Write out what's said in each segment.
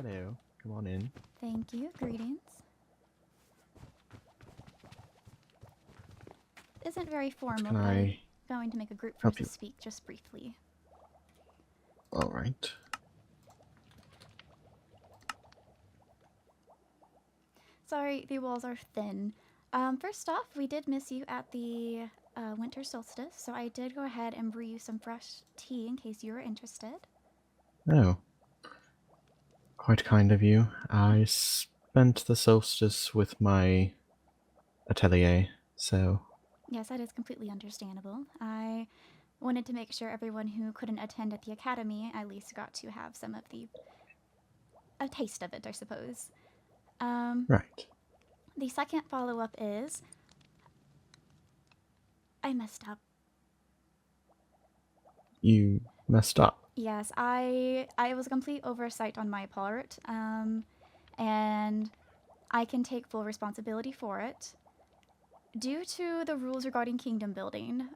Hello. Come on in. Thank you. Greetings. Isn't very What formal, can but I'm I going to make a group for us help to you? speak just briefly. All right. Sorry, the walls are thin. First off, we did miss you at the winter solstice, so I did go ahead and brew you some fresh tea in case you were interested. Oh, quite kind of you. I spent the solstice with my atelier, so Yes, that is completely understandable. I wanted to make sure everyone who couldn't attend at the academy at least got to have some of a taste of it, I suppose. Um, right. the second follow-up is I messed up. You messed up. Yes, I was a complete oversight on my part, and I can take full responsibility for it. Due to the rules regarding kingdom building,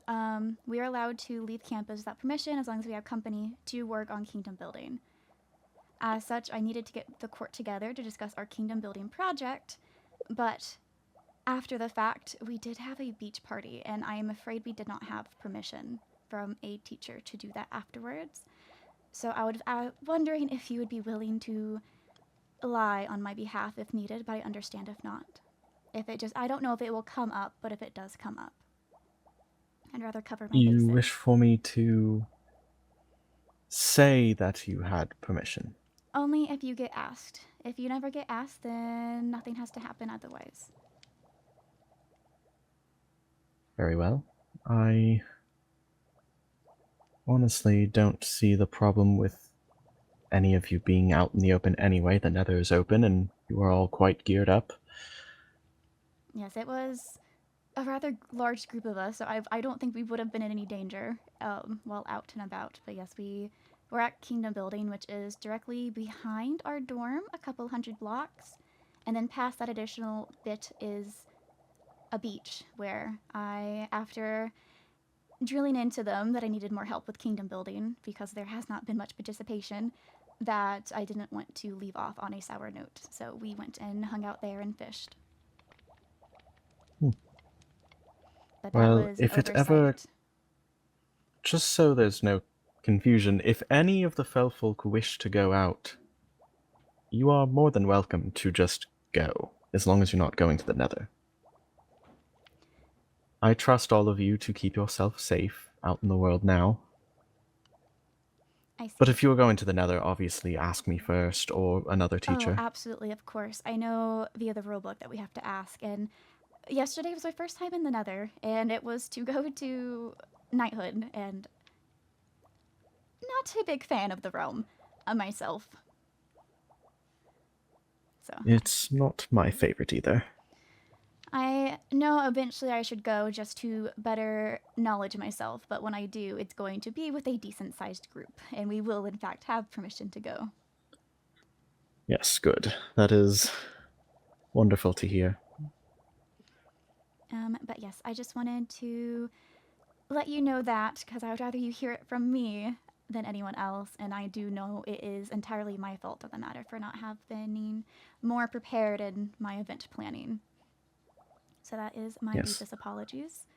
we are allowed to leave campus without permission as long as we have company to work on kingdom building. As such, I needed to get the court together to discuss our kingdom building project, but after the fact, we did have a beach party, and I am afraid we did not have permission from a teacher to do that afterwards. So I was wondering if you would be willing to lie on my behalf if needed, but I understand if not. If it just, I don't know if it will come up, but if it does come up, I'd rather cover my You bases. wish for me to say that you had permission. Only if you get asked. If you never get asked, then nothing has to happen otherwise. Very well. I honestly don't see the problem with any of you being out in the open anyway. The nether is open and you are all quite geared up. Yes, it was a rather large group of us, so I don't think we would have been in any danger while out and about. But yes, we're at Kingdom Building, which is directly behind our dorm, a couple hundred blocks. And then past that additional bit is a beach where after drilling into them that I needed more help with kingdom building because there has not been much participation, that I didn't want to leave off on a sour note. So we went and hung out there and fished. Hmm. But that Well, was an if it ever, oversight. just so there's no confusion, if any of the Fellfolk wish to go out, you are more than welcome to just go, as long as you're not going to the Nether. I trust all of you to keep yourself safe out in the world now. I see. But if you are going to the Nether, obviously ask me first or another Oh, teacher. absolutely, of course. I know via the rulebook that we have to ask. And yesterday was my first time in the Nether, and it was to go to knighthood, and not a big fan of the realm myself. So It's not my favorite either. I know eventually I should go just to better knowledge myself, but when I do, it's going to be with a decent sized group, and we will, in fact, have permission to go. Yes, good. That is wonderful to hear. But yes, I just wanted to let you know that because I would rather you hear it from me than anyone else, and I do know it is entirely my fault on the matter for not having more prepared in my event planning. So that is my Yes. deepest apologies.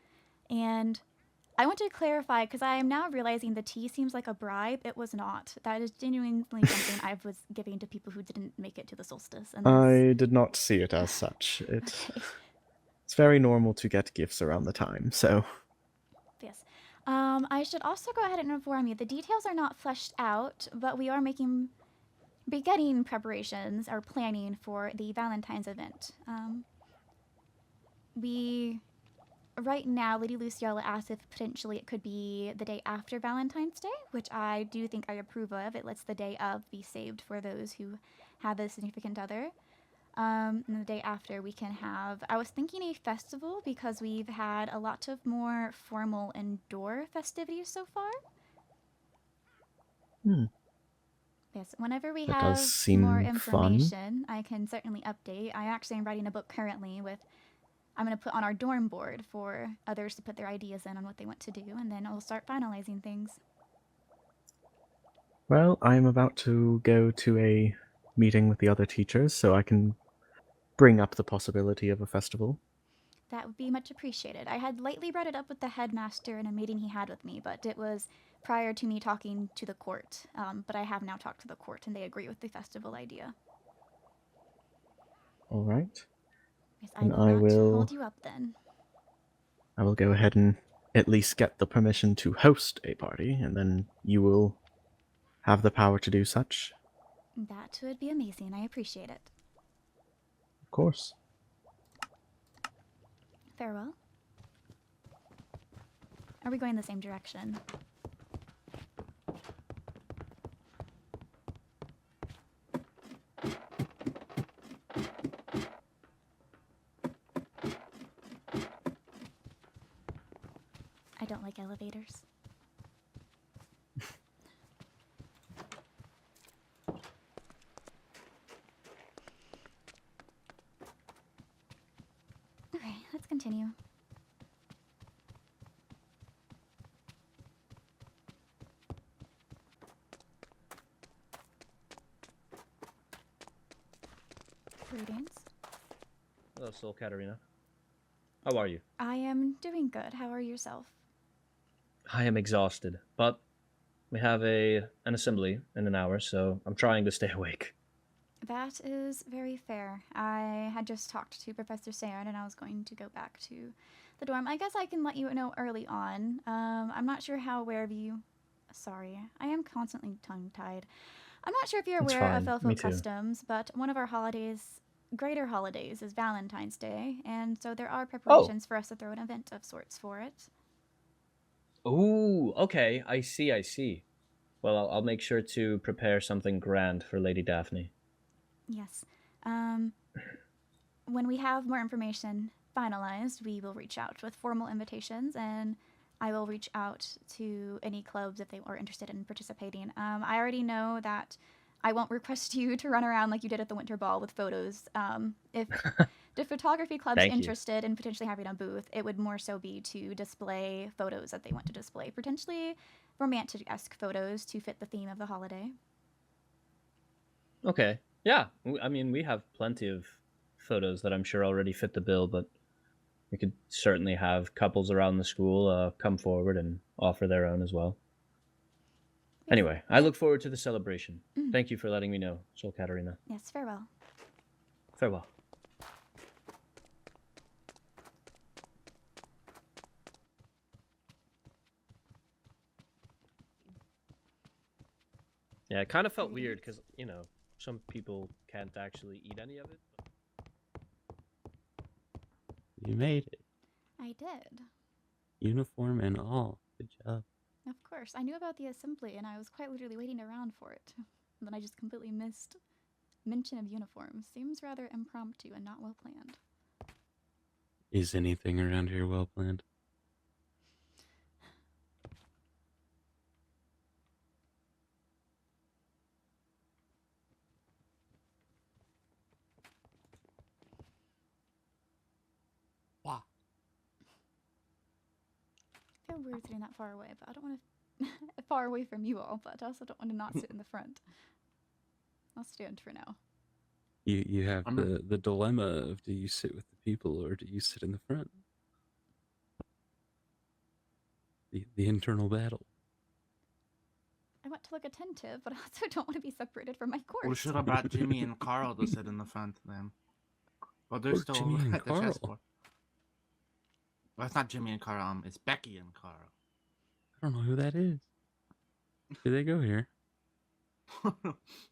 And I want to clarify because I am now realizing the tea seems like a bribe. It was not. That is genuinely something I was giving to people who didn't make it to the solstice. And this. I did not see it as such. Okay. It's very normal to get gifts around the time, so. Yes. I should also go ahead and inform you the details are not fleshed out, but we are beginning preparations or planning for the Valentine's event. We right now, Lady Lizzaylia asked if potentially it could be the day after Valentine's Day, which I do think I approve of. It lets the day of be saved for those who have a significant other. And the day after, we can have. I was thinking a festival because we've had a lot of more formal indoor festivities so far. Hmm. Yes, whenever we That does have more seem fun. information, I can certainly update. I actually am writing a book currently with I'm going to put on our dorm board for others to put their ideas in on what they want to do, and then I'll start finalizing things. Well, I'm about to go to a meeting with the other teachers so I can bring up the possibility of a festival. That would be much appreciated. I had lately brought it up with the headmaster in a meeting he had with me, but it was prior to me talking to the court. But I have now talked to the court, and they agree with the festival idea. All right. Yes, And I will not hold you up then. I will go ahead and at least get the permission to host a party, and then you will have the power to do such. That would be amazing. I appreciate it. Of course. Farewell. Are we going the same direction? I don't like elevators. Okay, let's continue. Greetings. Hello, Soul Katarina. How are you? I am doing good. How are yourself? I am exhausted, but we have an assembly in an hour, so I'm trying to stay awake. That is very fair. I had just talked to Professor Sayon and I was going to go back to the dorm. I guess I can let you know early on. I'm not sure how aware of you... Sorry, I am constantly tongue-tied. I'm not sure if you're It's aware of fine. Me Felfold too. customs, but one of our holidays, greater holidays, is Valentine's Day, and so there are preparations for us to throw an event of sorts for it. Ooh, okay. I see. Well, I'll make sure to prepare something grand for Lady Daphne. Yes. When we have more information finalized, we will reach out with formal invitations, and I will reach out to any clubs if they are interested in participating. I already know that I won't request you to run around like you did at the Winter Ball with photos. If the photography club's Thank you. interested in potentially having a booth, it would more so be to display photos that they want to display, potentially romantic-esque photos to fit the theme of the holiday. Okay. Yeah. I mean, we have plenty of photos that I'm sure already fit the bill, but we could certainly have couples around the school come forward and offer their own as well. Anyway, I look forward to the celebration. Thank you for letting me know, Soul Katarina. Yes, farewell. Farewell. Yeah, it kind of felt weird because, some people can't actually eat any of it. You made it. I did. Uniform and all. Good job. Of course. I knew about the assembly, and I was quite literally waiting around for it. And then I just completely missed mention of uniforms. Seems rather impromptu and not well planned. Is anything around here well planned? Wow. I feel weird sitting that far away, but I don't want to... far away from you all, but I also don't want to not sit in the front. I'll stand for now. You have the dilemma of, do you sit with the people or do you sit in the front? The internal battle. I want to look attentive, but I also don't want to be separated from my course. We should have brought Jimmy and Carl to sit in the front then. But they're Or still Jimmy over and at the Carl. chessboard. Well, it's not Jimmy and Carl, it's Becky and Carl. I don't know who that is. Did they go here?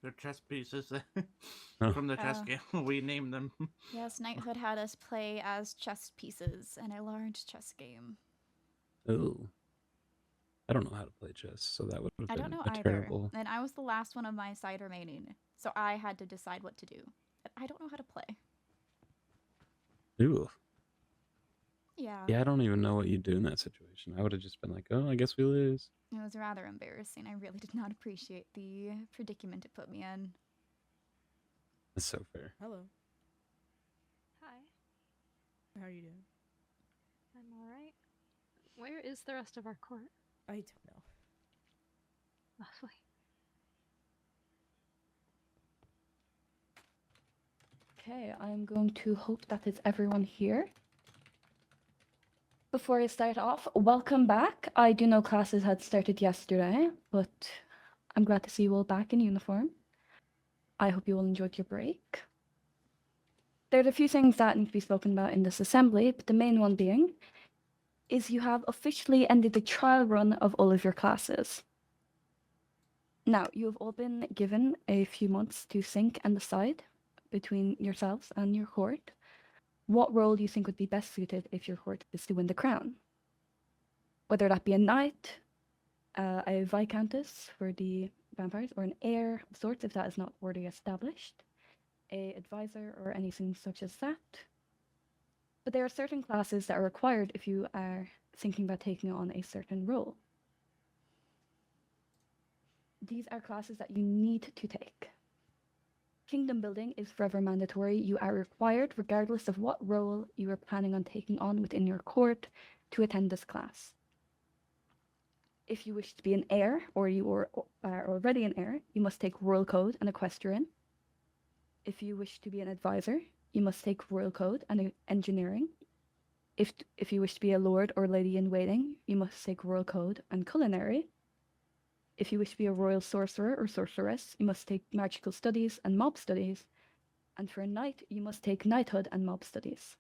They're chess pieces Oh. from the chess game. We named them. Yes, Knighthood had us play as chess pieces in a large chess game. Oh. I don't know how to play chess, so that would have I been don't know a either. terrible... And I was the last one of my side remaining, so I had to decide what to do. I don't know how to play. Ooh. Yeah. Yeah, I don't even know what you'd do in that situation. I would have just been like, oh, I guess we lose. It was rather embarrassing. I really did not appreciate the predicament it put me in. That's so fair. Hello. Hi, How are you doing? I'm alright. Where is the rest of our court? I don't know. Lovely. Okay, I'm going to hope that is everyone here. Before I start off, welcome back. I do know classes had started yesterday, but I'm glad to see you all back in uniform. I hope you all enjoyed your break. There's a few things that need to be spoken about in this assembly, but the main one being is you have officially ended the trial run of all of your classes. Now, you have all been given a few months to think and decide between yourselves and your court what role you think would be best suited if your court is to win the crown. Whether that be a knight, a viscountess for the vampires, or an heir of sorts if that is not already established, a advisor or anything such as that. But there are certain classes that are required if you are thinking about taking on a certain role. These are classes that you need to take. Kingdom building is forever mandatory. You are required, regardless of what role you are planning on taking on within your court, to attend this class. If you wish to be an heir, or you are already an heir, you must take Royal Code and Equestrian. If you wish to be an advisor, you must take Royal Code and Engineering. If you wish to be a lord or lady in waiting, you must take Royal Code and Culinary. If you wish to be a royal sorcerer or sorceress, you must take Magical Studies and Mob Studies. And for a knight, you must take Knighthood and Mob Studies.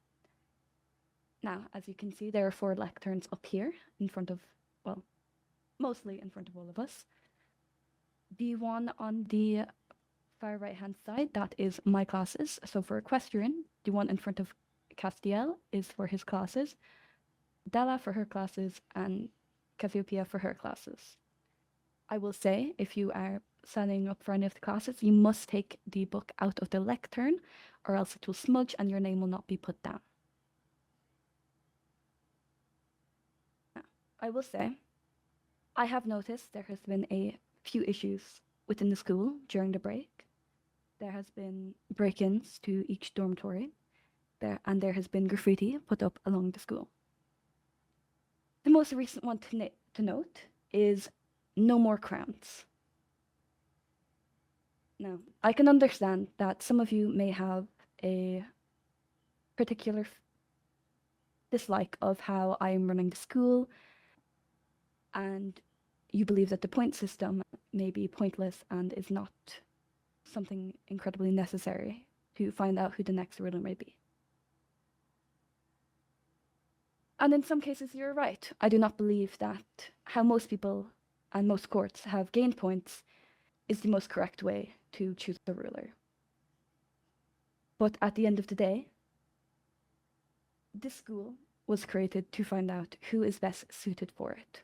Now, as you can see, there are 4 lecterns up here in front of, well, mostly in front of all of us. The one on the far right-hand side, that is my classes. So for Equestrian, the one in front of Castiel is for his classes, Della for her classes, and Cassiopeia for her classes. I will say, if you are signing up for any of the classes, you must take the book out of the lectern, or else it will smudge and your name will not be put down. Now, I will say, I have noticed there has been a few issues within the school during the break. There has been break-ins to each dormitory, and there has been graffiti put up along the school. The most recent one to note is no more crowns. Now, I can understand that some of you may have a particular dislike of how I am running the school, and you believe that the point system may be pointless and is not something incredibly necessary to find out who the next ruler may be. And in some cases, you're right. I do not believe that how most people and most courts have gained points is the most correct way to choose a ruler. But at the end of the day, this school was created to find out who is best suited for it.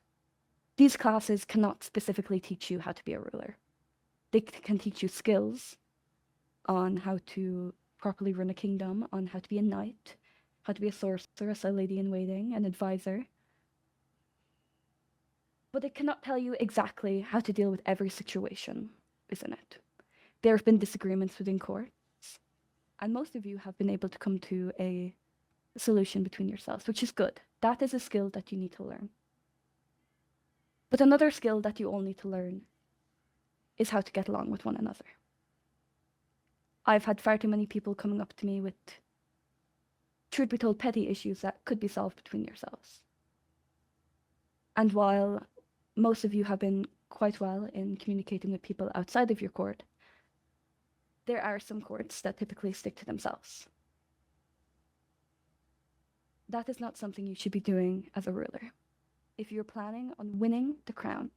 These classes cannot specifically teach you how to be a ruler. They can teach you skills on how to properly run a kingdom, on how to be a knight, how to be a sorceress, a lady in waiting, an advisor. But it cannot tell you exactly how to deal with every situation, isn't it? There have been disagreements within courts, and most of you have been able to come to a solution between yourselves, which is good. That is a skill that you need to learn. But another skill that you all need to learn is how to get along with one another. I've had far too many people coming up to me with, truth be told, petty issues that could be solved between yourselves. And while most of you have been quite well in communicating with people outside of your court, there are some courts that typically stick to themselves. That is not something you should be doing as a ruler. If you're planning on winning the crown,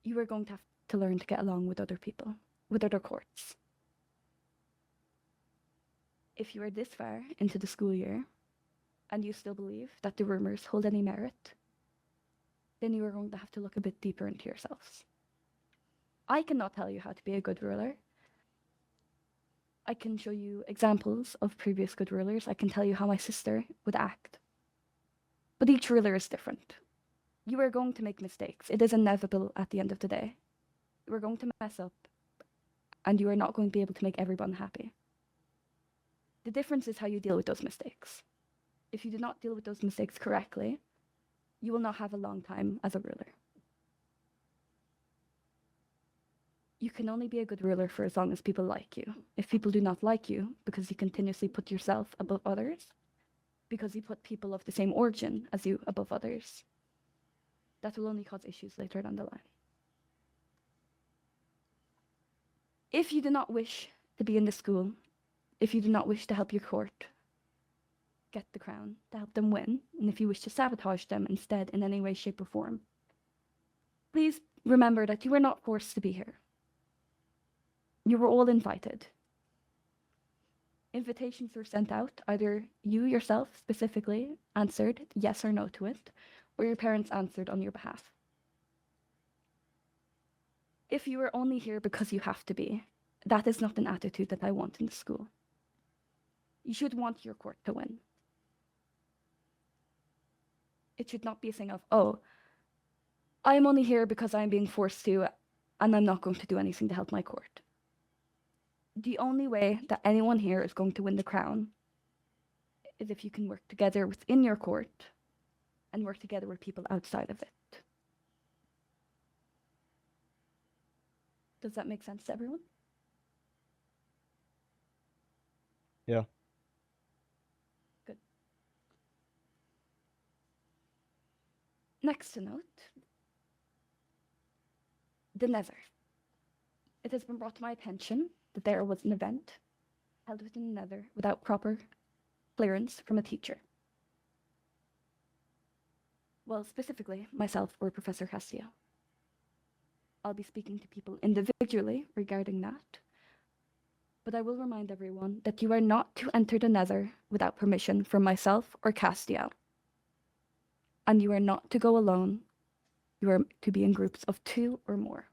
you are going to have to learn to get along with other people, with other courts. If you are this far into the school year, and you still believe that the rumors hold any merit, then you are going to have to look a bit deeper into yourselves. I cannot tell you how to be a good ruler. I can show you examples of previous good rulers. I can tell you how my sister would act. But each ruler is different. You are going to make mistakes. It is inevitable at the end of the day. You are going to mess up, and you are not going to be able to make everyone happy. The difference is how you deal with those mistakes. If you do not deal with those mistakes correctly, you will not have a long time as a ruler. You can only be a good ruler for as long as people like you. If people do not like you because you continuously put yourself above others, because you put people of the same origin as you above others, that will only cause issues later down the line. If you do not wish to be in the school, if you do not wish to help your court get the crown, to help them win, and if you wish to sabotage them instead in any way, shape, or form, please remember that you were not forced to be here. You were all invited. Invitations were sent out. Either you yourself specifically answered yes or no to it, or your parents answered on your behalf. If you are only here because you have to be, that is not an attitude that I want in the school. You should want your court to win. It should not be a thing of, oh, I'm only here because I'm being forced to, and I'm not going to do anything to help my court. The only way that anyone here is going to win the crown is if you can work together within your court and work together with people outside of it. Does that make sense to everyone? Yeah. Good. Next to note, the Nether. It has been brought to my attention that there was an event held within the Nether without proper clearance from a teacher. Well, specifically, myself or Professor Cassian. I'll be speaking to people individually regarding that, but I will remind everyone that you are not to enter the Nether without permission from myself or Castiel. And you are not to go alone. You are to be in groups of 2 or more.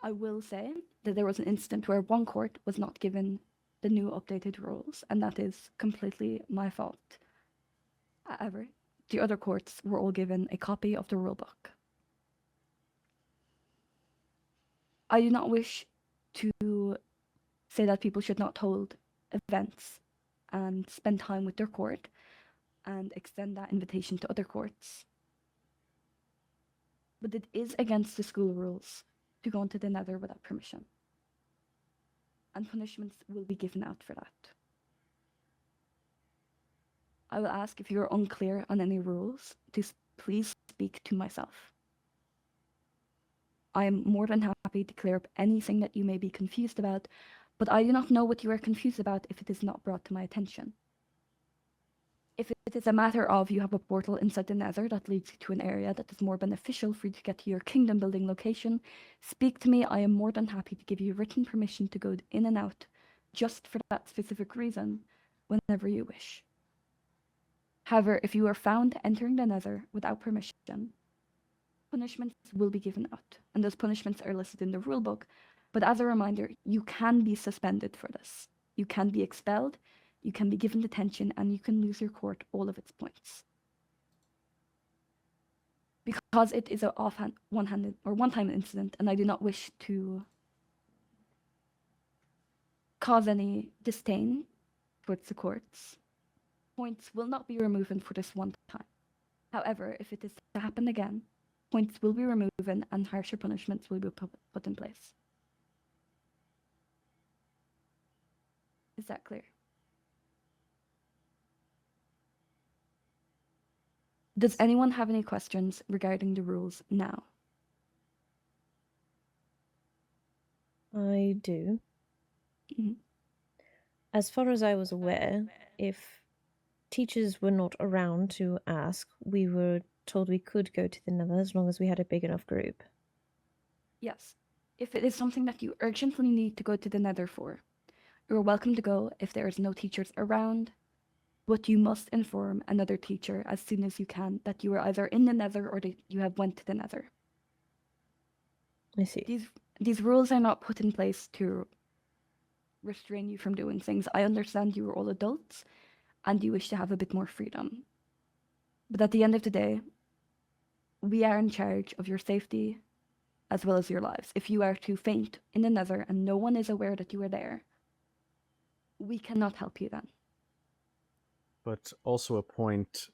I will say that there was an incident where one court was not given the new updated rules, and that is completely my fault. However, the other courts were all given a copy of the rulebook. I do not wish to say that people should not hold events and spend time with their court and extend that invitation to other courts. But it is against the school rules to go into the Nether without permission. And punishments will be given out for that. I will ask if you are unclear on any rules to please speak to myself. I am more than happy to clear up anything that you may be confused about, but I do not know what you are confused about if it is not brought to my attention. If it is a matter of you have a portal inside the Nether that leads you to an area that is more beneficial for you to get to your kingdom building location, speak to me. I am more than happy to give you written permission to go in and out just for that specific reason whenever you wish. However, if you are found entering the Nether without permission, punishments will be given out, and those punishments are listed in the rulebook. But as a reminder, you can be suspended for this. You can be expelled, you can be given detention, and you can lose your court all of its points. Because it is a one-time incident, and I do not wish to cause any disdain towards the courts, points will not be removed for this one time. However, if it is to happen again, points will be removed and harsher punishments will be put in place. Is that clear? Does anyone have any questions regarding the rules now? I do. Mhm. As far as I was aware, if teachers were not around to ask, we were told we could go to the Nether as long as we had a big enough group. Yes. If it is something that you urgently need to go to the Nether for, you're welcome to go if there is no teachers around, but you must inform another teacher as soon as you can that you are either in the Nether or that you have went to the Nether. I see. These rules are not put in place to restrain you from doing things. I understand you are all adults and you wish to have a bit more freedom. But at the end of the day, we are in charge of your safety as well as your lives. If you are to faint in the Nether and no one is aware that you are there, we cannot help you then. But also a point,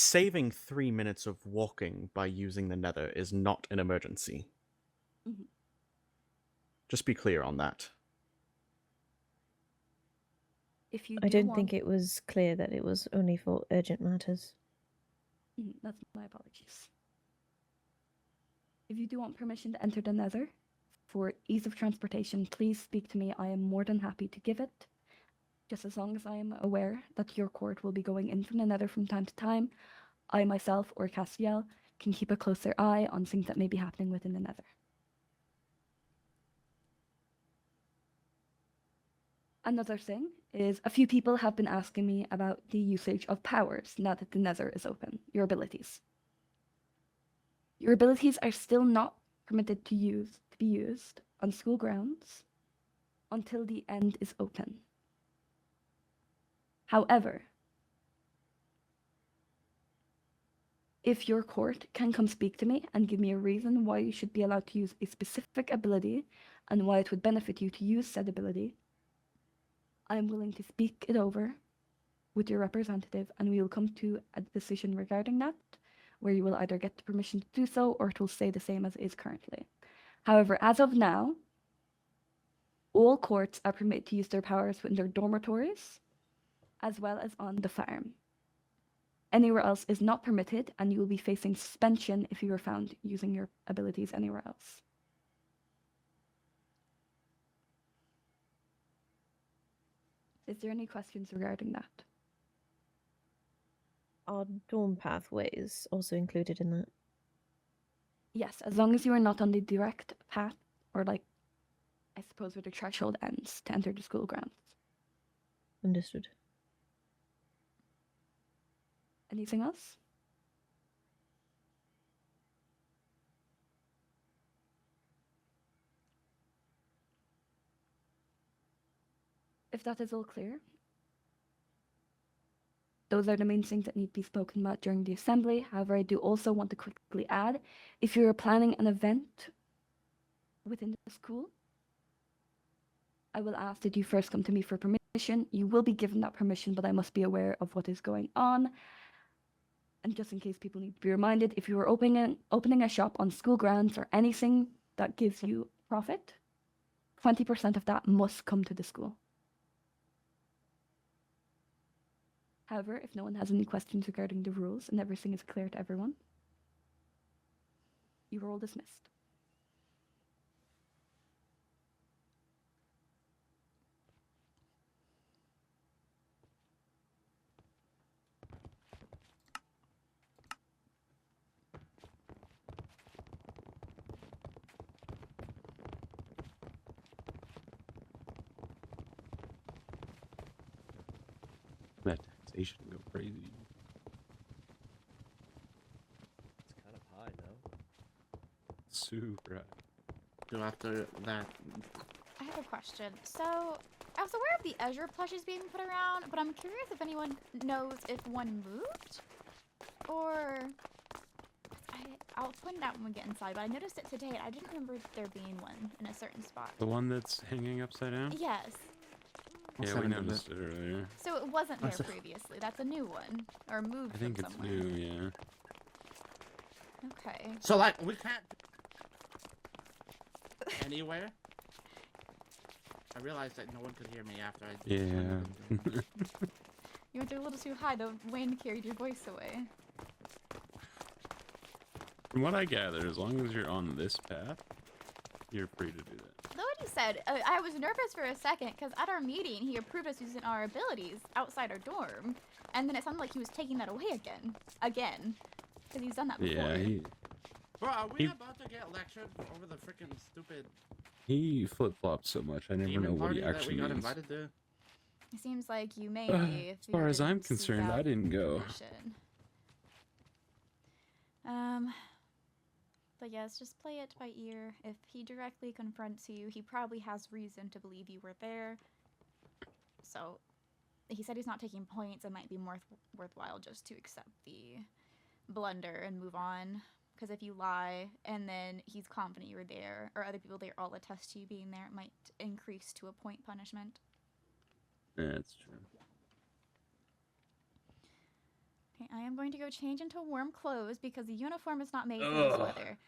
saving 3 minutes of walking by using the nether is not an emergency. Mhm. Just be clear on that. If you I do don't think want- it was clear that it was only for urgent matters. That's my apologies. If you do want permission to enter the nether, for ease of transportation, please speak to me. I am more than happy to give it. Just as long as I am aware that your court will be going into the nether from time to time, I myself or Cassian can keep a closer eye on things that may be happening within the nether. Another thing is a few people have been asking me about the usage of powers now that the nether is open, your abilities. Your abilities are still not permitted to be used on school grounds until the end is open. However, if your court can come speak to me and give me a reason why you should be allowed to use a specific ability and why it would benefit you to use said ability, I'm willing to speak it over with your representative and we will come to a decision regarding that, where you will either get the permission to do so or it will stay the same as it is currently. However, as of now, all courts are permitted to use their powers within their dormitories, as well as on the farm. Anywhere else is not permitted, and you will be facing suspension if you are found using your abilities anywhere else. Is there any questions regarding that? Are dorm pathways also included in that? Yes, as long as you are not on the direct path, or like, I suppose where the threshold ends to enter the school grounds. Understood. Anything else? If that is all clear, those are the main things that need to be spoken about during the assembly. However, I do also want to quickly add, if you're planning an event within the school, I will ask that you first come to me for permission. You will be given that permission, but I must be aware of what is going on. And just in case people need to be reminded, if you are opening a shop on school grounds or anything that gives you profit, 20% of that must come to the school. However, if no one has any questions regarding the rules and everything is clear to everyone, you are all dismissed. That taxation go crazy. It's kind of high, though. Super high. So after that, I have a question. So, I was aware of the Ezra plushies being put around, but I'm curious if anyone knows if one moved? Or... I'll point it out when we get inside, but I noticed it today and I didn't remember there being one in a certain spot. The one that's hanging upside down? Yes. Yeah, we noticed it earlier. So it wasn't there That's a- previously. That's a new one. Or moved I think from it's somewhere. new, yeah. Okay. so like we can't anywhere. I realized that no one could hear me after I. Yeah. You went a little too high. The wind carried your voice away. From what I gather, as long as you're on this path, you're free to do that. Though what he said, I was nervous for a second because at our meeting he approved us using our abilities outside our dorm, and then it sounded like he was taking that away again, because he's done that before. Yeah, Bro, are we He- about to get lectured over the freaking stupid he flip-flops so much, I never know demon what party he that actually we got means. invited to? It seems like you may be. If As you far as I'm didn't seek concerned, I out didn't go. permission. But yes, just play it by ear. If he directly confronts you, he probably has reason to believe you were there. So, he said he's not taking points. It might be more worthwhile just to accept the blunder and move on. Because if you lie and then he's confident you were there, or other people there all attest to you being there, it might increase to a point punishment. Yeah, that's true. Okay, I am going to go change into warm clothes because the uniform is not made for this Ugh. weather.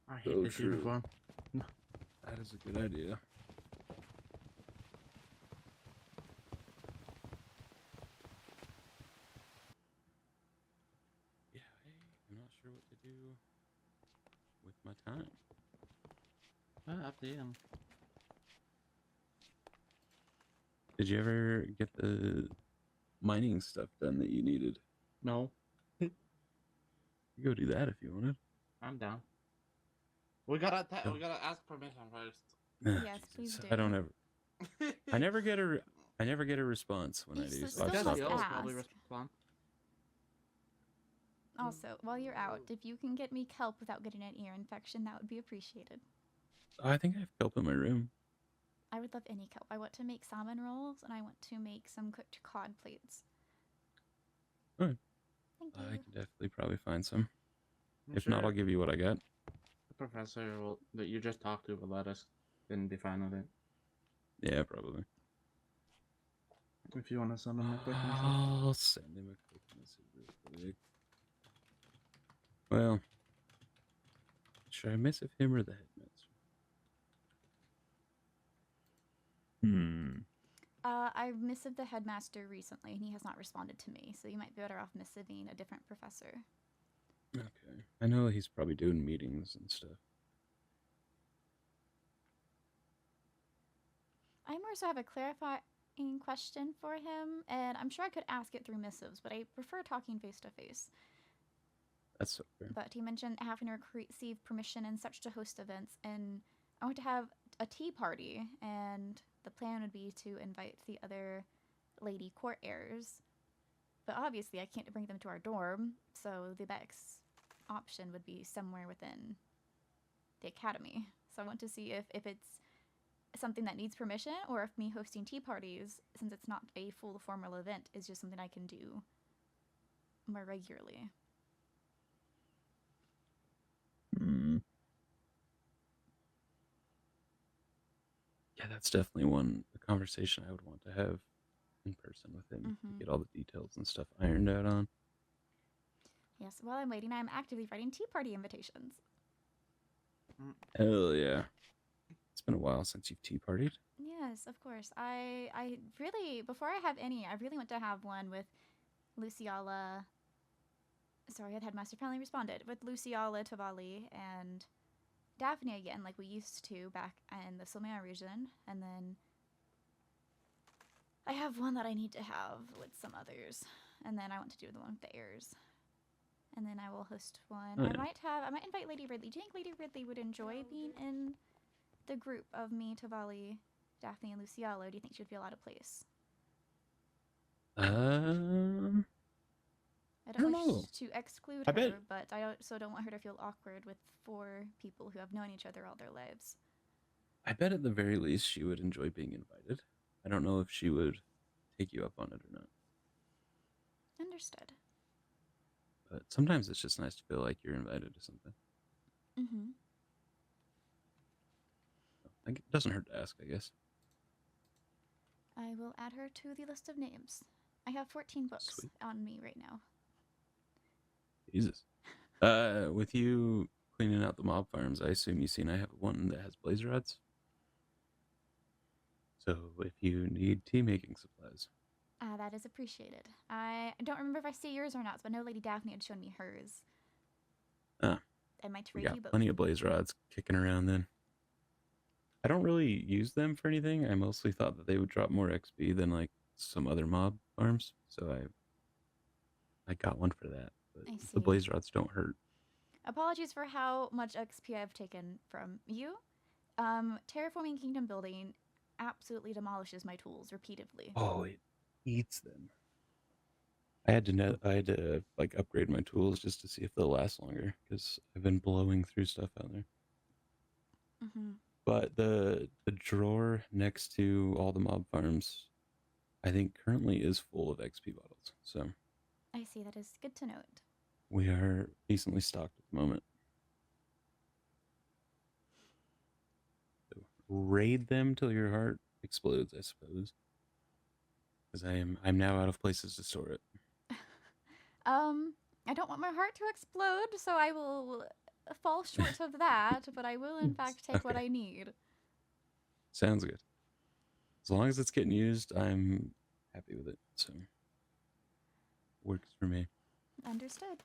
I hate So this true. uniform. That is a good idea. Yeah, I'm not sure what to do with my time. Up to you. Did you ever get the mining stuff done that you needed? No, You go do that if you wanted. I'm down. We gotta Oh. we gotta ask permission first. Yes, please I don't do. ever. I never get a response when I You do. s- So I've still stopped must Cassian will asking. probably ask. respond. Also, while you're out, if you can get me kelp without getting an ear infection, that would be appreciated. I think I have kelp in my room. I would love any kelp. I want to make salmon rolls, and I want to make some cooked cod plates. Alright. Thank I you. can definitely probably find some. I'm If not, sure I'll give you what I got. the professor that you just talked to will let us then be fine with it. Yeah, probably. If you want to send him a quick message. I'll send him a quick message real quick. Well, should I mess with him or the headmaster? I've missived the headmaster recently, and he has not responded to me, so you might be better off missiving a different professor. Okay. I know he's probably doing meetings and stuff. I more so have a clarifying question for him, and I'm sure I could ask it through missives, but I prefer talking face to face. That's so fair. But he mentioned having to receive permission and such to host events, and I want to have a tea party, and the plan would be to invite the other lady court heirs. But obviously, I can't bring them to our dorm, so the best option would be somewhere within the academy. So I want to see if it's something that needs permission, or if me hosting tea parties, since it's not a full formal event, is just something I can do more regularly. Yeah, that's definitely a conversation I would want to have in person with him to get all the details and stuff ironed out on. Yes, while I'm waiting, I'm actively writing tea party invitations. Hell yeah. It's been a while since you've tea partied. Yes, of course. I really, before I have any, I really want to have one with Lizzaylia. Sorry, the headmaster finally responded. With Lizzaylia, Tavali, and Daphne again, like we used to back in the Solmera region. And then I have one that I need to have with some others. And then I want to do the one with the heirs. And then I will host one. Oh, yeah. I might invite Lady Ridley. Do you think Lady Ridley would enjoy being in the group of me, Tavali, Daphne, and Lizzaylia? Do you think she'd feel out of place? I don't know. wish to exclude I her, bet- but I also don't want her to feel awkward with 4 people who have known each other all their lives. I bet at the very least she would enjoy being invited. I don't know if she would take you up on it or not. Understood. But sometimes it's just nice to feel like you're invited to something. Mm-hmm. Like, it doesn't hurt to ask, I guess. I will add her to the list of names. I have 14 books Sweet. on me right now. Jesus. With you cleaning out the mob farms, I assume you've seen I have one that has blaze rods. So if you need tea making supplies. That is appreciated. I don't remember if I see yours or not, but I know Lady Daphne had shown me hers. Ah, I might we trade got you both. plenty of blaze rods kicking around then. I don't really use them for anything. I mostly thought that they would drop more XP than like some other mob farms. So I got one for that. But I see. the blaze rods don't hurt. Apologies for how much XP I've taken from you. Terraforming Kingdom building absolutely demolishes my tools repeatedly. Oh, it eats them. I had to like upgrade my tools just to see if they'll last longer because I've been blowing through stuff out there. Mm-hmm. But the drawer next to all the mob farms, I think currently is full of XP bottles. So I see. That is good to note. we are decently stocked at the moment. So raid them till your heart explodes, I suppose. Because I'm now out of places to store it. I don't want my heart to explode, so I will fall short of that, but I will in fact take what Okay. I need. Sounds good. As long as it's getting used, I'm happy with it. So works for me. Understood.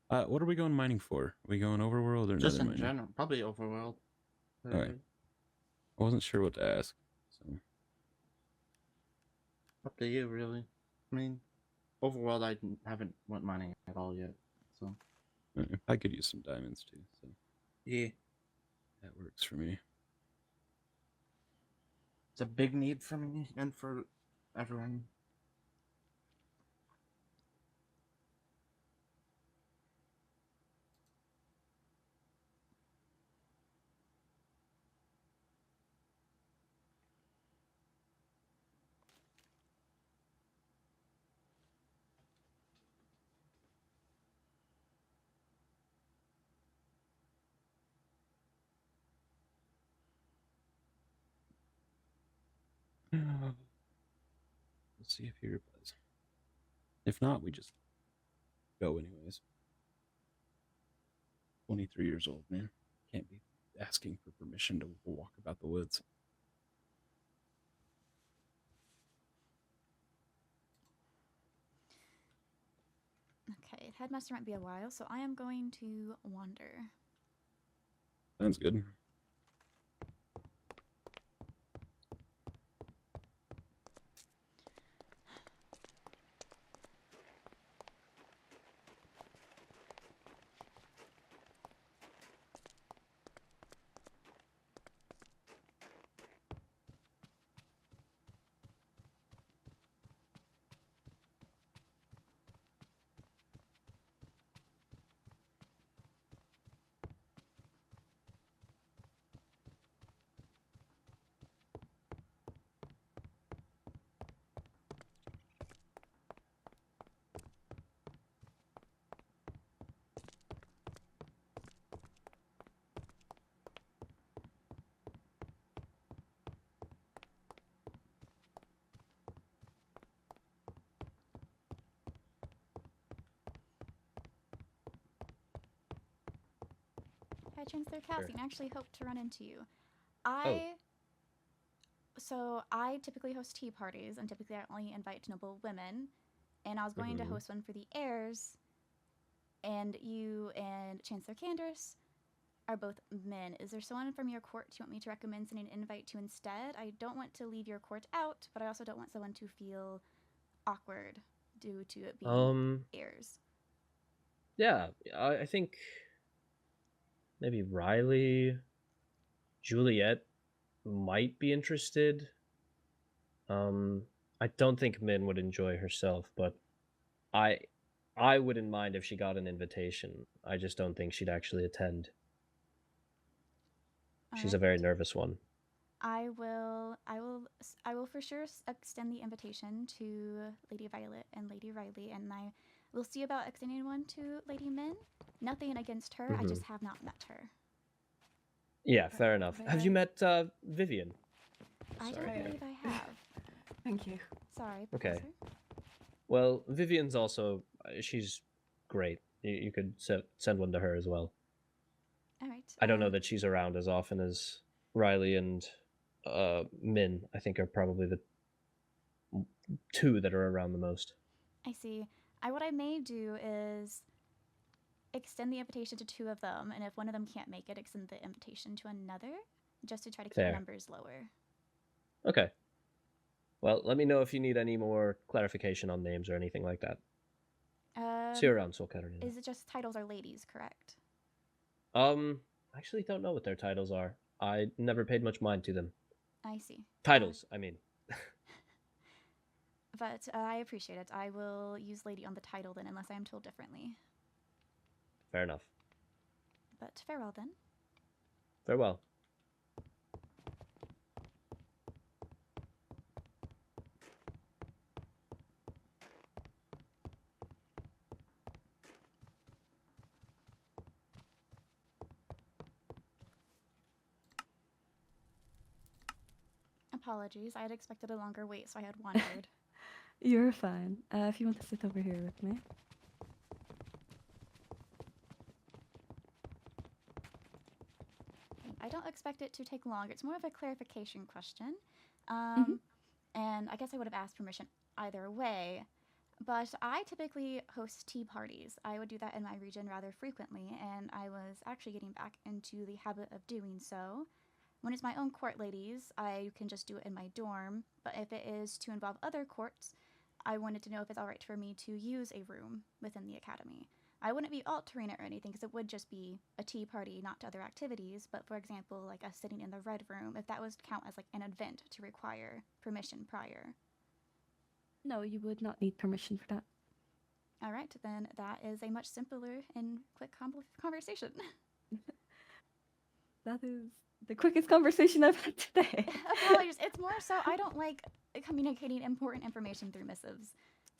What are we going mining for? Are we going overworld or Just nether in mining? general, probably overworld. Alright. I wasn't sure what to ask. So Up to you, really. I mean, overworld, haven't went mining at all yet, so I could use some diamonds too. So yeah, that works for me. it's a big need for me and for everyone. Let's see if he replies. If not, we just go anyways. 23 years old, man. Can't be asking for permission to walk about the woods. Okay, headmaster might be a while, so I am going to wander. Sounds good. Hi, Chancellor Cassian. I actually hope to run into you. So I typically host tea parties, and typically I only invite noble women. And I was going to host one for the heirs, and you and Chancellor Candace are both men. Is there someone from your court you want me to recommend sending an invite to instead? I don't want to leave your court out, but I also don't want someone to feel awkward due to it being heirs. Yeah, I think maybe Riley, Juliet might be interested. I don't think Min would enjoy herself, but I wouldn't mind if she got an invitation. I just don't think she'd actually attend. She's a very nervous one. I will for sure extend the invitation to Lady Violet and Lady Riley, and I will see about extending one to Lady Min. Nothing against her, I just have not met her. Yeah, fair enough. Have you met Vivian? I don't believe I have. Thank you. Sorry, Okay. Professor. Well, Vivian's also, she's great. You could send one to her as well. All right. I don't know that she's around as often as Riley and Min. I think are probably the two that are around the most. I see. What I may do is extend the invitation to two of them, and if one of them can't make it, extend the invitation to another, just to try to keep Fair. numbers lower. Okay. Well, let me know if you need any more clarification on names or anything like that. See you around, Soul Katarina. Is it just titles are ladies, correct? Actually don't know what their titles are. I never paid much mind to them. I see. Titles, I mean. But I appreciate it. I will use lady on the title then, unless I am told differently. Fair enough. But farewell then. Farewell. Apologies. I had expected a longer wait, so I had wandered. You're fine. If you want to sit over here with me. I don't expect it to take long. It's more of a clarification question. Mhm. And I guess I would have asked permission either way. But I typically host tea parties. I would do that in my region rather frequently, and I was actually getting back into the habit of doing so. When it's my own court ladies, I can just do it in my dorm, but if it is to involve other courts, I wanted to know if it's alright for me to use a room within the academy. I wouldn't be altering it or anything because it would just be a tea party, not to other activities, but for example, like us sitting in the red room, if that was to count as like an event to require permission prior. No, you would not need permission for that. All right, then that is a much simpler and quick conversation. That is the quickest conversation I've had today. Apologies, it's more so I don't like communicating important information through missives.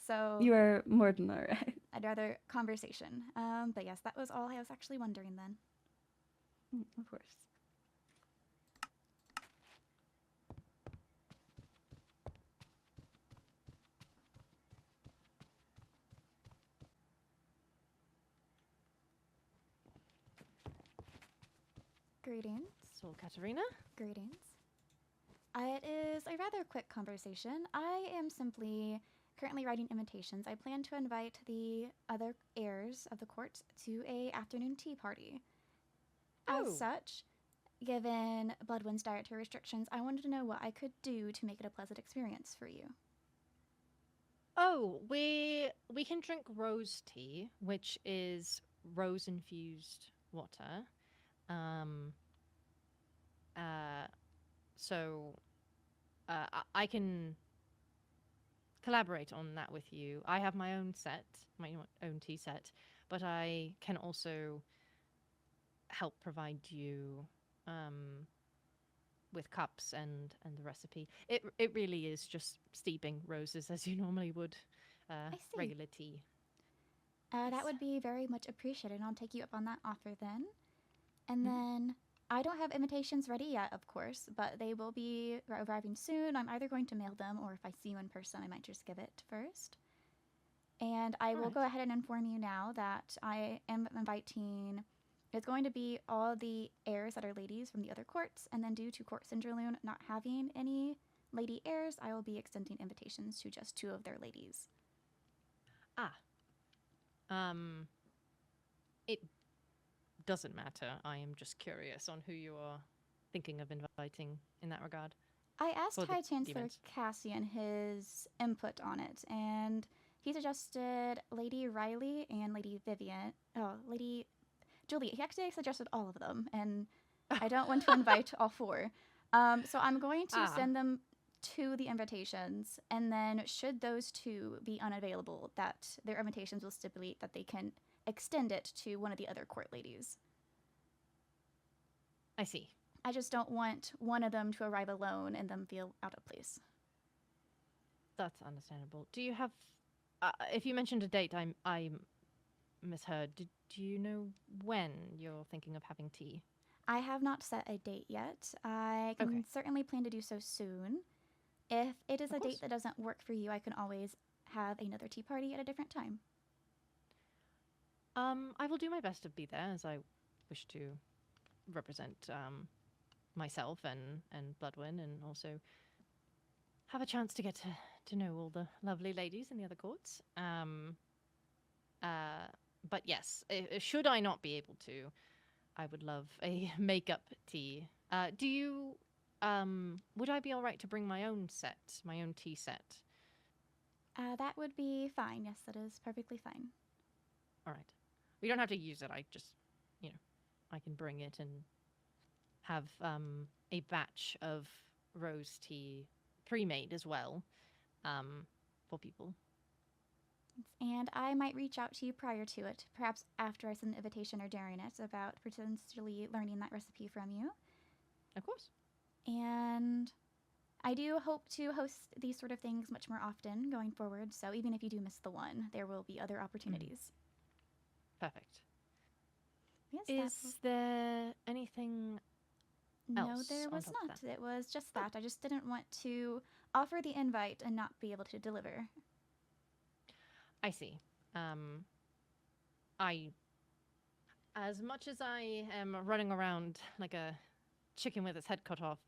So You are more than alright. I'd rather conversation. But yes, that was all I was actually wondering then. Of course. Greetings. So, Katarina? Greetings. It is a rather quick conversation. I am simply currently writing invitations. I plan to invite the other heirs of the court to a afternoon tea party. Oh. As such, given Bloodwind's dietary restrictions, I wanted to know what I could do to make it a pleasant experience for you. Oh, we can drink rose tea, which is rose infused water. I can collaborate on that with you. I have my own set, my own tea set, but I can also help provide you with cups and the recipe. It really is just steeping roses as you normally would see. regular tea. That would be very much appreciated, and I'll take you up on that offer then. And then I don't have invitations ready yet, of course, but they will be arriving soon. I'm either going to mail them, or if I see you in person, I might just give it first. And I will go ahead and inform you now that I am inviting. It's going to be all the heirs that are ladies from the other courts, and then due to Court Cinderloon not having any lady heirs, I will be extending invitations to just 2 of their ladies. It doesn't matter. I am just curious on who you are thinking of inviting in that regard. I asked For the High Chancellor event. Cassian his input on it, and he suggested Lady Riley and Lady Vivian. Oh, Lady Juliet. He actually suggested all of them, and I don't want to invite all 4. So I'm going to send them to the invitations, and then should those 2 be unavailable, that their invitations will stipulate that they can extend it to one of the other court ladies. I see. I just don't want one of them to arrive alone and them feel out of place. That's understandable. Do you have? If you mentioned a date, I misheard. Do you know when you're thinking of having tea? I have not set a date yet. I can certainly plan to do so soon. If it is a date that doesn't work for you, I can always have another tea party at a different time. I will do my best to be there, as I wish to represent myself and Bloodwind, and also have a chance to get to know all the lovely ladies in the other courts. But yes, should I not be able to, I would love a makeup tea. Do you? Would I be all right to bring my own set, my own tea set? That would be fine. Yes, that is perfectly fine. All right. We don't have to use it. I just, I can bring it and have a batch of rose tea pre-made as well for people. And I might reach out to you prior to it, perhaps after I send an invitation or during it, about potentially learning that recipe from you. Of course. And I do hope to host these sort of things much more often going forward, so even if you do miss the one, there will be other opportunities. Perfect. Yes, Is there anything No, else there on was top of not. that? It was just that. I just didn't want to offer the invite and not be able to deliver. I see. As much as I am running around like a chicken with its head cut off.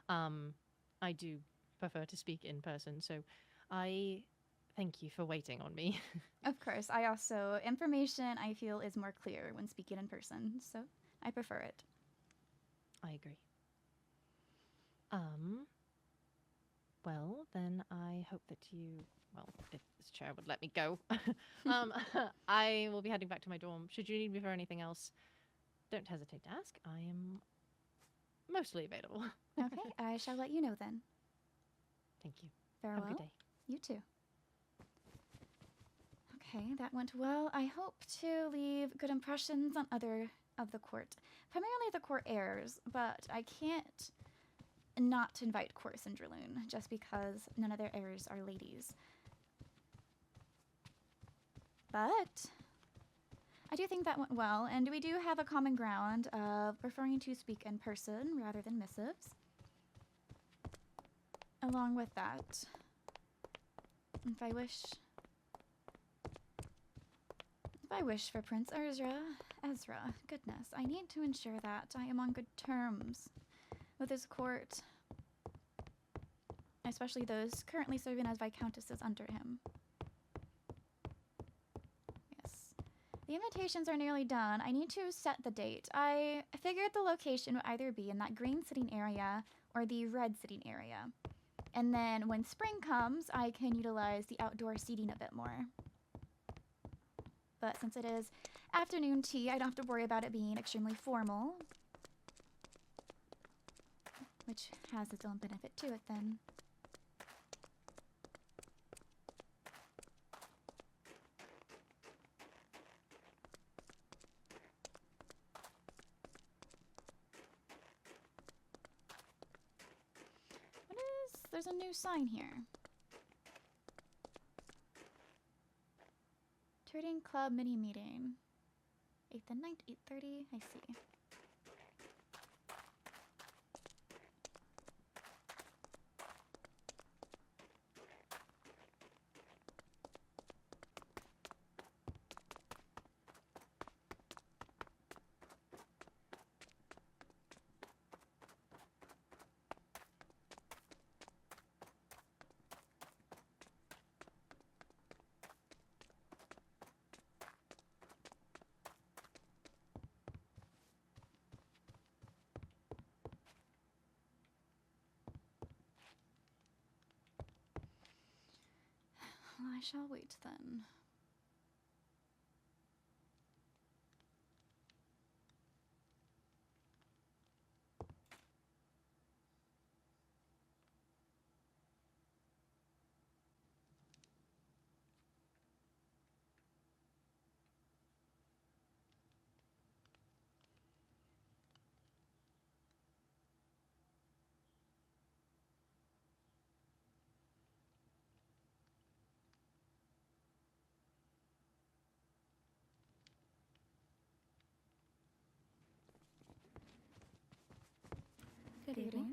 I do prefer to speak in person, so I thank you for waiting on me. Of course, I also information I feel is more clear when speaking in person, so I prefer it. I agree. Well, then I hope that you, well, if this chair would let me go, I will be heading back to my dorm. Should you need me for anything else, don't hesitate to ask. I am mostly available. Okay, I shall let you know then. Thank you. Farewell. Have a good day. You too. Okay, that went well. I hope to leave good impressions on other of the court, primarily the court heirs, but I can't not invite Court Cinderloon just because none of their heirs are ladies. But I do think that went well, and we do have a common ground of preferring to speak in person rather than missives. Along with that, if I wish for Prince Ezra, goodness, I need to ensure that I am on good terms with his court, especially those currently serving as viscountesses under him. Yes. The invitations are nearly done. I need to set the date. I figured the location would either be in that green sitting area or the red sitting area. And then when spring comes, I can utilize the outdoor seating a bit more. But since it is afternoon tea, I don't have to worry about it being extremely formal, which has its own benefit to it then. There's a new sign here. Trading Club mini meeting. 8th and 9th, 8:30. I see. Well, I shall wait then. Good evening.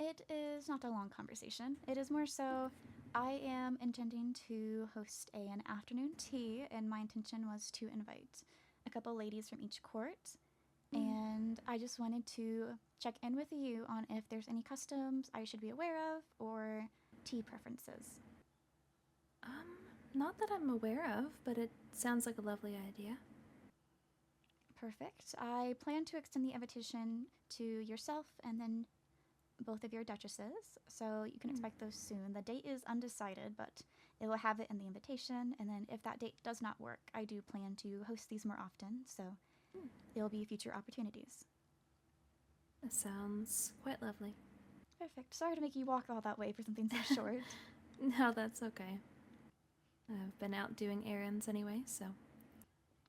It is not a long conversation. It is more so I am intending to host an afternoon tea, and my intention was to invite a couple ladies from each court. And I just wanted to check in with you on if there's any customs I should be aware of or tea preferences. Not that I'm aware of, but it sounds like a lovely idea. Perfect. I plan to extend the invitation to yourself and then both of your duchesses, so you can expect those soon. The date is undecided, but it will have it in the invitation, and then if that date does not work, I do plan to host these more often, so there will be future opportunities. That sounds quite lovely. Perfect. Sorry to make you walk all that way for something so short. No, that's okay. I've been out doing errands anyway, so.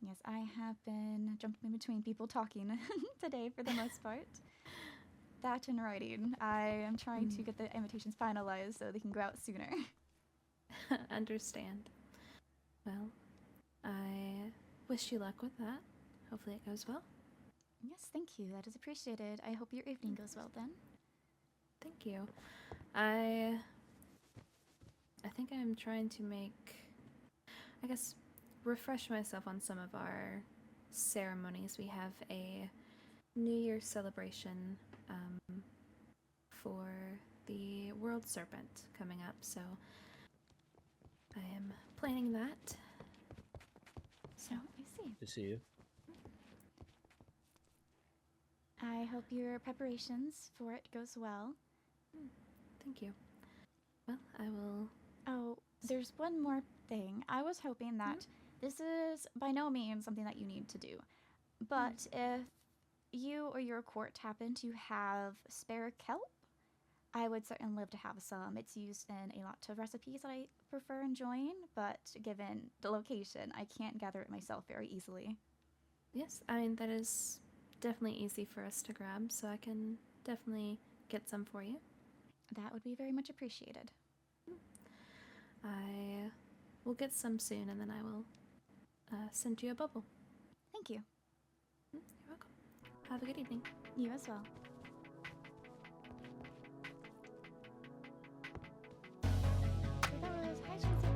Yes, I have been jumping between people talking today for the most part. That and writing. I am trying to get the invitations finalized so they can go out sooner. Understand. Well, I wish you luck with that. Hopefully it goes well. Yes, thank you. That is appreciated. I hope your evening goes well then. Thank you. I think I'm trying to refresh myself on some of our ceremonies. We have a New Year's celebration for the World Serpent coming up, so I am planning that. So I see. To see you. I hope your preparations for it goes well. Thank you. Well, I will. Oh, there's one more thing. I was hoping that this is by no means something that you need to do, but if you or your court happen to have spare kelp, I would certainly love to have some. It's used in a lot of recipes that I prefer enjoying, but given the location, I can't gather it myself very easily. Yes, I mean, that is definitely easy for us to grab, so I can definitely get some for you. That would be very much appreciated. I will get some soon, and then I will send you a bubble. Thank you. You're welcome. Have a good evening. You as well. So that was High Chancellor